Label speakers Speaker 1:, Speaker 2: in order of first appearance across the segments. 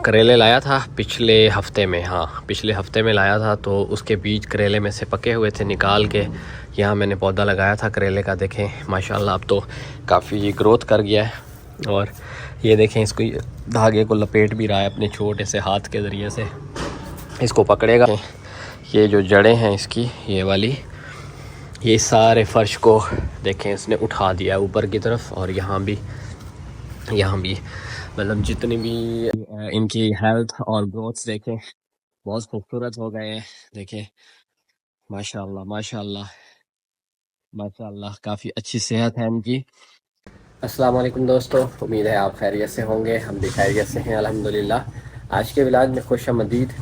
Speaker 1: करेले लाया था पिछले हफ्ते में। हाँ, पिछले हफ्ते में लाया था। तो उसके बीज करेले में से पके हुए थे, निकाल के यहाँ मैंने पौधा लगाया था करेले का। देखें माशाल्लाह अब तो काफ़ी ग्रोथ कर गया है। और ये देखें, इसको धागे को लपेट भी रहा है अपने छोटे से हाथ के ज़रिए से। इसको पकड़ेगा, ये जो जड़ें हैं इसकी, ये वाली, ये सारे फ़र्श को देखें इसने उठा दिया ऊपर की तरफ। और यहाँ भी मतलब जितनी भी इनकी हेल्थ और ग्रोथ्स देखें बहुत खूबसूरत हो गए हैं। देखें माशाल्लाह माशाल्लाह माशाल्लाह, काफ़ी अच्छी सेहत है इनकी। अस्सलाम वालेकुम दोस्तों, उम्मीद है आप खैरियत से होंगे। हम भी खैरियत से हैं अल्हम्दुलिल्लाह। आज के व्लॉग में खुशामदीद।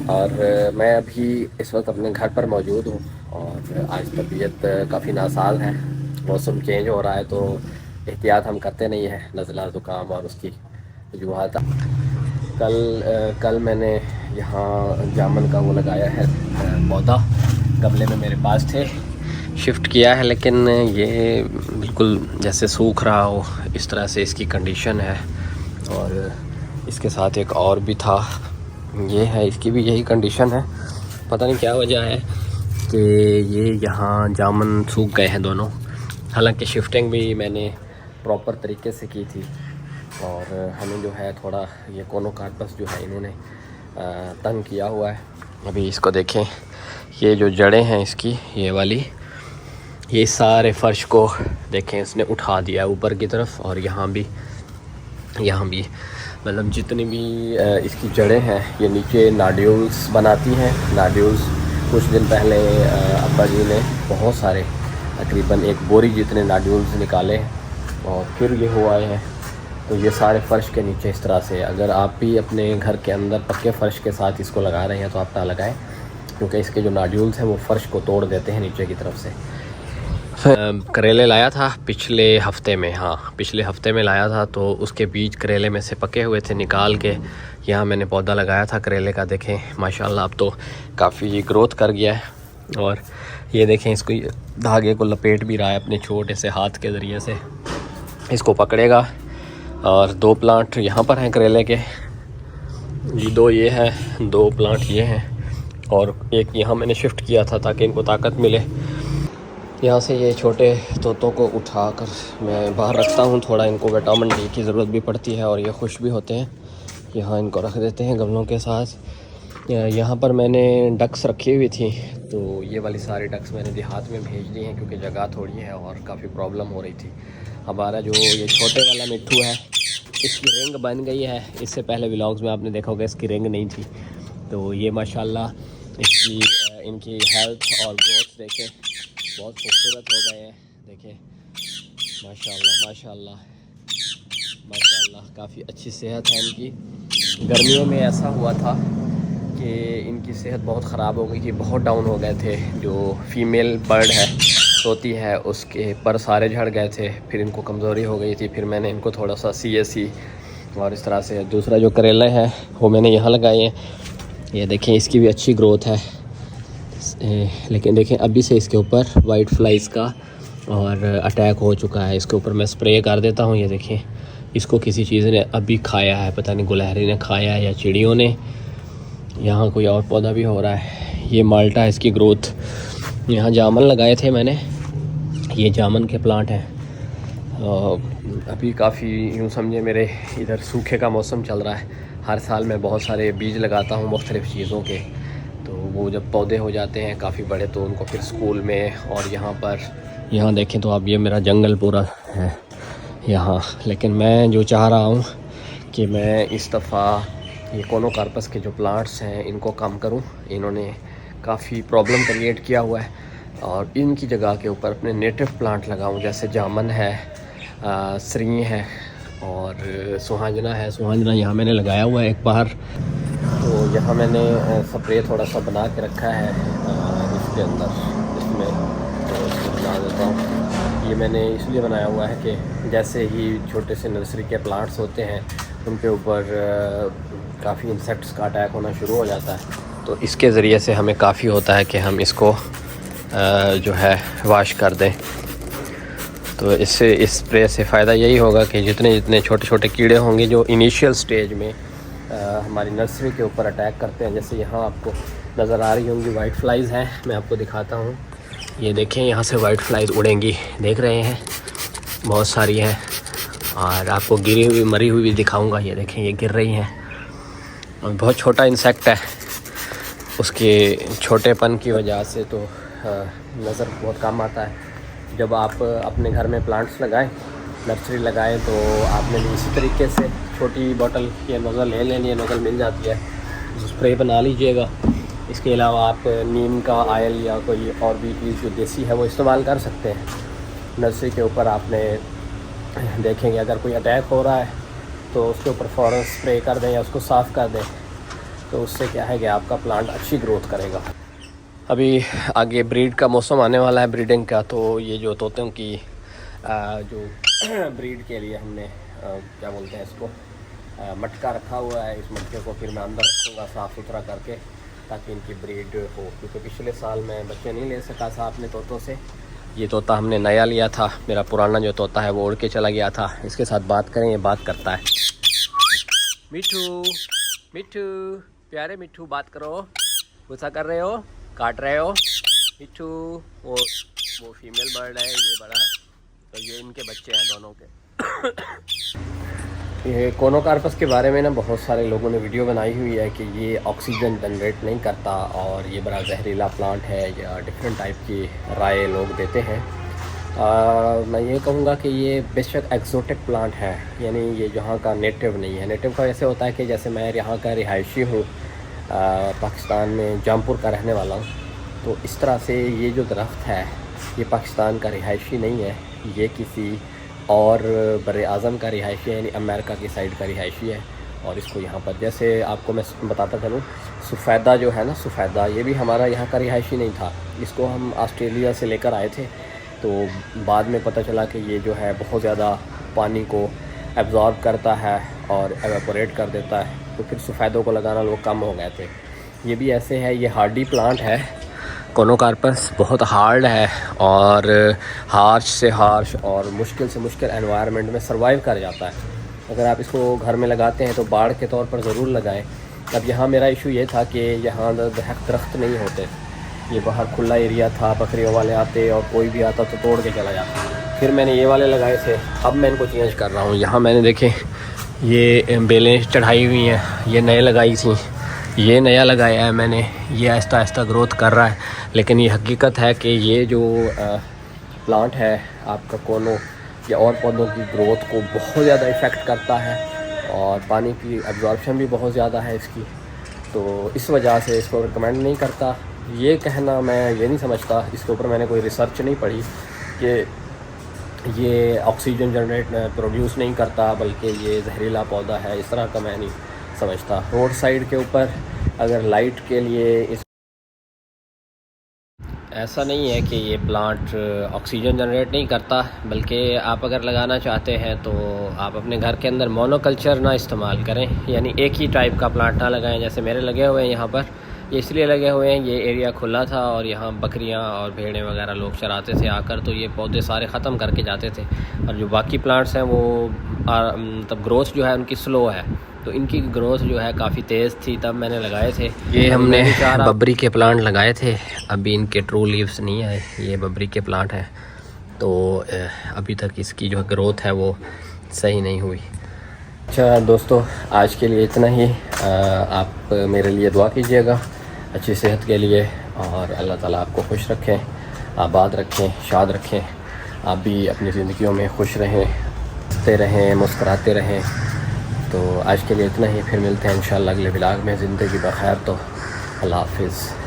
Speaker 1: और मैं अभी इस वक्त अपने घर पर मौजूद हूँ। और आज तबीयत काफ़ी नासाज है, मौसम चेंज हो रहा है तो एहतियात हम करते नहीं हैं, नज़ला ज़ुकाम और उसकी वजूहत। कल मैंने यहाँ जामुन का वो लगाया है पौधा, गमले में मेरे पास थे, शिफ्ट किया है, लेकिन ये बिल्कुल जैसे सूख रहा हो इस तरह से इसकी कंडीशन है। और इसके साथ एक और भी था, ये है, इसकी भी यही कंडीशन है। पता नहीं क्या वजह है कि ये यहाँ जामुन सूख गए हैं दोनों। हालांकि शिफ्टिंग भी मैंने प्रॉपर तरीके से की थी। और हमें जो है थोड़ा ये कोनोकार्पस जो है इन्होंने तंग किया हुआ है। अभी इसको देखें, ये जो जड़ें हैं इसकी, ये वाली, ये सारे फ़र्श को देखें इसने उठा दिया ऊपर की तरफ। और यहाँ भी मतलब जितनी भी इसकी जड़ें हैं ये नीचे नाड्यूल्स बनाती हैं। नाड्यूल्स कुछ दिन पहले अब्बा जी ने बहुत सारे, तकरीबन एक बोरी जितने नाड्यूल्स निकाले और फिर ये हुआ है। तो ये सारे फ़र्श के नीचे इस तरह से, अगर आप भी अपने घर के अंदर पक्के फ़र्श के साथ इसको लगा रहे हैं तो आप ना लगाएं, क्योंकि इसके जो नाड्यूल्स हैं वो फ़र्श को तोड़ देते हैं नीचे की तरफ से। करेले लाया था पिछले हफ्ते में। हाँ, पिछले हफ्ते में लाया था। तो उसके बीज करेले में से पके हुए थे, निकाल के यहाँ मैंने पौधा लगाया था करेले का। देखें माशाल्लाह अब तो काफ़ी ग्रोथ कर गया है। और ये देखें, इसको धागे को लपेट भी रहा है अपने छोटे से हाथ के ज़रिए से। इसको पकड़ेगा। और 2 प्लांट यहाँ पर हैं करेले के जी, 2 ये हैं, 2 प्लांट ये हैं, और एक यहाँ मैंने शिफ्ट किया था ताकि इनको ताकत मिले। यहाँ से ये छोटे तोतों को उठाकर मैं बाहर रखता हूँ, थोड़ा इनको विटामिन डी की ज़रूरत भी पड़ती है और ये खुश भी होते हैं। यहाँ इनको रख देते हैं गमलों के साथ। यहाँ पर मैंने डक्स रखी हुई थी, तो ये वाली सारी डक्स मैंने देहात में भेज दी हैं क्योंकि जगह थोड़ी है और काफ़ी प्रॉब्लम हो रही थी। हमारा जो ये छोटे वाला मिट्ठू है, इसकी रिंग बन गई है। इससे पहले व्लॉग्स में आपने देखा होगा इसकी रिंग नहीं थी। तो ये माशाल्लाह इनकी हेल्थ और ग्रोथ देखें बहुत खूबसूरत हो गए हैं। देखें माशाल्लाह माशाल्लाह माशाल्लाह, काफ़ी अच्छी सेहत है इनकी। गर्मियों में ऐसा हुआ था कि इनकी सेहत बहुत ख़राब हो गई थी, बहुत डाउन हो गए थे। जो फीमेल बर्ड है, तोती है, उसके पर सारे झड़ गए थे, फिर इनको कमज़ोरी हो गई थी। फिर मैंने इनको थोड़ा सा CSC और इस तरह से, दूसरा जो करेले हैं वो मैंने यहाँ लगाए हैं। ये देखें इसकी भी अच्छी ग्रोथ है। लेकिन देखें अभी से इसके ऊपर वाइट फ्लाइज का और अटैक हो चुका है। इसके ऊपर मैं स्प्रे कर देता हूँ। ये देखें, इसको किसी चीज़ ने अभी खाया है, पता नहीं गुलहरी ने खाया है या चिड़ियों ने। यहाँ कोई और पौधा भी हो रहा है, ये माल्टा है, इसकी ग्रोथ। यहाँ जामुन लगाए थे मैंने, ये जामुन के प्लांट हैं। अभी काफ़ी यूँ समझे मेरे इधर सूखे का मौसम चल रहा है। हर साल मैं बहुत सारे बीज लगाता हूँ मुख्तलिफ़ चीज़ों के, तो वो जब पौधे हो जाते हैं काफ़ी बड़े तो उनको फिर स्कूल में और यहाँ देखें तो अब ये मेरा जंगल पूरा है यहाँ। लेकिन मैं जो चाह रहा हूँ कि मैं इस दफ़ा ये कोनोकार्पस के जो प्लांट्स हैं इनको कम करूँ। इन्होंने काफ़ी प्रॉब्लम क्रिएट किया हुआ है और इनकी जगह के ऊपर अपने नेटिव प्लांट लगाऊँ, जैसे जामुन है, सरी है और सुहांजना है। सुहांजना यहाँ मैंने लगाया हुआ है एक बार। तो यहाँ मैंने स्प्रे थोड़ा सा बना के रखा है इसके अंदर, इसमें तो इसको बना देता हूँ। ये मैंने इसलिए बनाया हुआ है कि जैसे ही छोटे से नर्सरी के प्लांट्स होते हैं उनके ऊपर काफ़ी इंसेक्ट्स का अटैक होना शुरू हो जाता है, तो इसके ज़रिए से हमें काफ़ी होता है कि हम इसको जो है वाश कर दें। तो इससे, इस स्प्रे से फ़ायदा यही होगा कि जितने छोटे छोटे कीड़े होंगे जो इनिशियल स्टेज में हमारी नर्सरी के ऊपर अटैक करते हैं। जैसे यहाँ आपको नज़र आ रही होंगी वाइट फ्लाइज़ हैं, मैं आपको दिखाता हूँ। ये देखें, यहाँ से वाइट फ्लाइज़ उड़ेंगी, देख रहे हैं, बहुत सारी हैं। और आपको गिरी हुई मरी हुई भी दिखाऊंगा। ये देखें, ये गिर रही हैं। और बहुत छोटा इंसेक्ट है, उसके छोटेपन की वजह से तो नज़र बहुत कम आता है। जब आप अपने घर में प्लांट्स लगाएं, नर्सरी लगाएं, तो आपने भी इसी तरीके से छोटी बोतल की नोज़ल ले लेनी है, नोज़ल मिल जाती है, स्प्रे बना लीजिएगा। इसके अलावा आप नीम का ऑयल या कोई और भी चीज़ जो देसी है वो इस्तेमाल कर सकते हैं। नर्सरी के ऊपर आपने देखेंगे अगर कोई अटैक हो रहा है तो उसके ऊपर फ़ौरन स्प्रे कर दें या उसको साफ़ कर दें, तो उससे क्या है कि आपका प्लांट अच्छी ग्रोथ करेगा। अभी आगे ब्रीड का मौसम आने वाला है, ब्रीडिंग का। तो ये जो तोतों की जो ब्रीड के लिए हमने क्या बोलते हैं इसको, मटका रखा हुआ है। इस मटके को फिर मैं अंदर रखूँगा साफ़ सुथरा करके, ताकि इनकी ब्रीड हो। क्योंकि पिछले साल मैं बच्चे नहीं ले सका था अपने तोतों से। ये तोता हमने नया लिया था, मेरा पुराना जो तोता है वो उड़ के चला गया था। इसके साथ बात करें, ये बात करता है। मिठू, मिठू, प्यारे मिठू, बात करो। गुस्सा कर रहे हो, काट रहे हो? मिठू, वो फीमेल बर्ड है, ये बड़ा है, तो ये इनके बच्चे हैं दोनों के। ये कोनोकार्पस के बारे में ना बहुत सारे लोगों ने वीडियो बनाई हुई है कि ये ऑक्सीजन जनरेट नहीं करता और ये बड़ा जहरीला प्लांट है, या डिफरेंट टाइप की राय लोग देते हैं। मैं ये कहूँगा कि ये बेशक एक्जोटिक प्लांट है, यानी ये यहाँ का नेटिव नहीं है। नेटिव का ऐसे होता है कि जैसे मैं यहाँ का रिहायशी हूँ, पाकिस्तान में जौनपुर का रहने वाला हूँ, तो इस तरह से ये जो दरख्त है ये पाकिस्तान का रिहायशी नहीं है, ये किसी और बर्रे आज़म का रिहायशी है, यानी अमेरिका की साइड का रिहायशी है। और इसको यहाँ पर, जैसे आपको मैं बताता चलूँ, सफ़ेदा जो है ना, सफ़ेदा, ये भी हमारा यहाँ का रिहायशी नहीं था। इसको हम ऑस्ट्रेलिया से लेकर आए थे, तो बाद में पता चला कि ये जो है बहुत ज़्यादा पानी को एब्ज़ॉर्ब करता है और एवेपोरेट कर देता है, तो फिर सफ़ेदों को लगाना लोग कम हो गए थे। ये भी ऐसे है, ये हार्डी प्लांट है। कोनोकार्पस बहुत हार्ड है और हार्श से हार्श और मुश्किल से मुश्किल एनवायरनमेंट में सर्वाइव कर जाता है। अगर आप इसको घर में लगाते हैं तो बाड़ के तौर पर ज़रूर लगाएं। अब यहाँ मेरा इशू ये था कि यहाँ दरख्त नहीं होते, ये बाहर खुला एरिया था, बकरियों वाले आते और कोई भी आता तो तोड़ के चला जाता। फिर मैंने ये वाले लगाए थे, अब मैं इनको चेंज कर रहा हूँ। यहाँ मैंने देखे ये बेलें चढ़ाई हुई हैं, ये नए लगाई थी, ये नया लगाया है मैंने, ये आहिस्ता आहिस्ता ग्रोथ कर रहा है। लेकिन ये हकीकत है कि ये जो प्लांट है आपका कोनो या और पौधों की ग्रोथ को बहुत ज़्यादा इफ़ेक्ट करता है और पानी की एब्जॉर्प्शन भी बहुत ज़्यादा है इसकी, तो इस वजह से इसको रिकमेंड नहीं करता। ये कहना मैं ये नहीं समझता, इसके ऊपर मैंने कोई रिसर्च नहीं पढ़ी कि ये ऑक्सीजन जनरेट प्रोड्यूस नहीं करता, बल्कि ये जहरीला पौधा है, इस तरह का मैं नहीं समझता। रोड साइड के ऊपर अगर लाइट के लिए ऐसा नहीं है कि ये प्लांट ऑक्सीजन जनरेट नहीं करता, बल्कि आप अगर लगाना चाहते हैं तो आप अपने घर के अंदर मोनोकल्चर ना इस्तेमाल करें, यानी एक ही टाइप का प्लांट ना लगाएं। जैसे मेरे लगे हुए हैं यहाँ पर, ये इसलिए लगे हुए हैं, ये एरिया खुला था और यहाँ बकरियाँ और भेड़ें वगैरह लोग चराते थे आकर, तो ये पौधे सारे ख़त्म करके जाते थे। और जो बाकी प्लांट्स हैं वो मतलब ग्रोथ जो है उनकी स्लो है, तो इनकी ग्रोथ जो है काफ़ी तेज़ थी, तब मैंने लगाए थे। ये हमने बबरी के प्लांट लगाए थे, अभी इनके ट्रू लीव्स नहीं आए, ये बबरी के प्लांट हैं, तो अभी तक इसकी जो ग्रोथ है वो सही नहीं हुई। अच्छा दोस्तों, आज के लिए इतना ही। आप मेरे लिए दुआ कीजिएगा अच्छी सेहत के लिए, और अल्लाह ताला आपको खुश रखें, आबाद रखें, शाद रखें। आप भी अपनी ज़िंदगियों में खुश रहें, हंसते रहें, मुस्कुराते रहें। तो आज के लिए इतना ही, फिर मिलते हैं इंशाअल्लाह अगले व्लॉग में। ज़िंदगी बखैर, तो अल्लाह हाफ़िज़।